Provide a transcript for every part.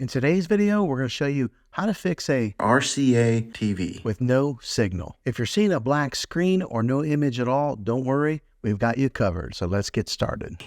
In today's video, we're going to show you how to fix a RCA TV with no signal. If you're seeing a black screen or no image at all, don't worry, we've got you covered. So let's get started.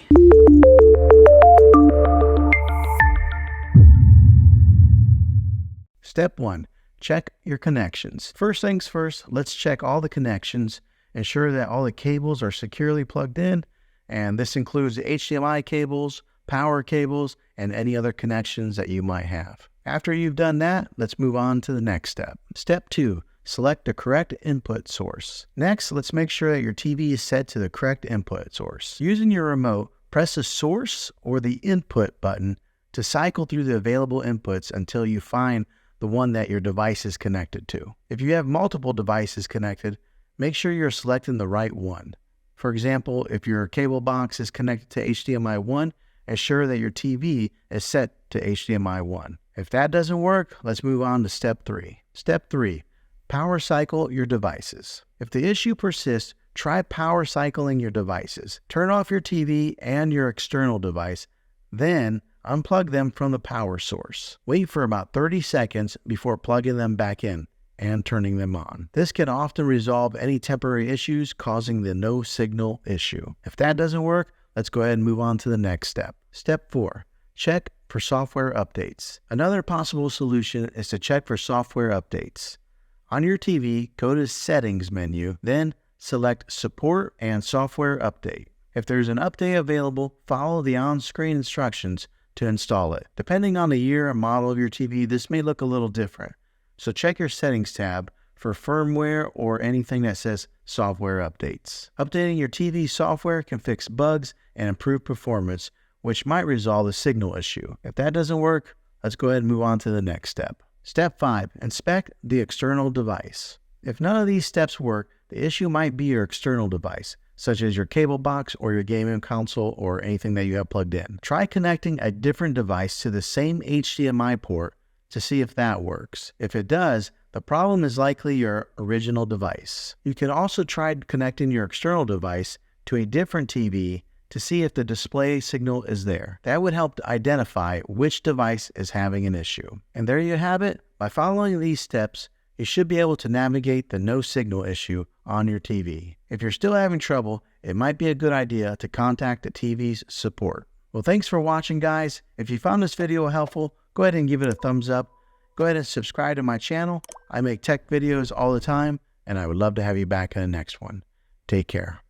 Step 1, check your connections. First things first, let's check all the connections, ensure that all the cables are securely plugged in, and this includes the HDMI cables, power cables, and any other connections that you might have. After you've done that, let's move on to the next step. Step 2, select the correct input source. Next, let's make sure that your TV is set to the correct input source. Using your remote, press the source or the input button to cycle through the available inputs until you find the one that your device is connected to. If you have multiple devices connected, make sure you're selecting the right one. For example, if your cable box is connected to HDMI 1, ensure that your TV is set to HDMI 1. If that doesn't work, let's move on to step 3. Step 3, power cycle your devices. If the issue persists, try power cycling your devices. Turn off your TV and your external device, then unplug them from the power source. Wait for about 30 seconds before plugging them back in and turning them on. This can often resolve any temporary issues causing the no signal issue. If that doesn't work, let's go ahead and move on to the next step. Step 4, check for software updates. Another possible solution is to check for software updates. On your TV, go to Settings menu, then select Support and Software Update. If there's an update available, follow the on-screen instructions to install it. Depending on the year and model of your TV, this may look a little different. So check your Settings tab for firmware or anything that says software updates. Updating your TV software can fix bugs and improve performance, which might resolve the signal issue. If that doesn't work, let's go ahead and move on to the next step. Step 5, inspect the external device. If none of these steps work, the issue might be your external device, such as your cable box or your gaming console or anything that you have plugged in. Try connecting a different device to the same HDMI port to see if that works. If it does, the problem is likely your original device. You can also try connecting your external device to a different TV to see if the display signal is there. That would help to identify which device is having an issue. And there you have it. By following these steps, you should be able to navigate the no signal issue on your TV. If you're still having trouble, it might be a good idea to contact the TV's support. Well, thanks for watching, guys. If you found this video helpful, go ahead and give it a thumbs up. Go ahead and subscribe to my channel. I make tech videos all the time, and I would love to have you back in the next one. Take care.